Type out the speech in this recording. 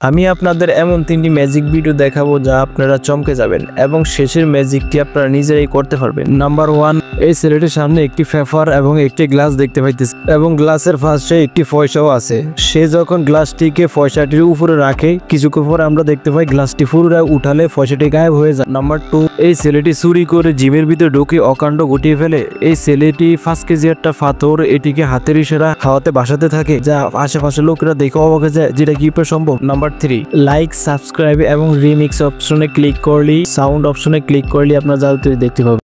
আমি আপনাদের এমন 3টি ম্যাজিক ভিডিও দেখাবো যা আপনারা চমকে যাবেন এবং শেষের ম্যাজিকটি আপনারা নিজেরাই করতে পারবেন। নাম্বার 1, এই ছেলেটির সামনে একটি পেপার এবং একটি গ্লাস দেখতে পাইতেছে এবং গ্লাসের পাশে একটি পয়সাও আছে। সে যখন গ্লাসটিকে পয়সাটির উপরে রাখে কিছুক্ষণ পরে আমরা দেখতে পাই গ্লাসটি পুরোটাই উঠালে পয়সাটি গায়েব হয়ে যায়। নাম্বার 2, এই ছেলেটি চুরি করে জিমের ভিতরে ঢুকে অকাণ্ড ঘটিয়ে ফেলে। এই ছেলেটি 5 কেজি একটা পাথর এটিকে হাতের ইশারা হাওয়াতে ভাসাতে থাকে, যা আশেপাশের লোকেরা দেখে অবাক হয়ে যায় যেটা কি করে সম্ভব। নাম্বার 3, লাইক, সাবস্ক্রাইব এবং রিমিক্স অপশনে ক্লিক করলেই সাউন্ড অপশনে ক্লিক করলে আপনারা যাতে দেখতে পাবেন।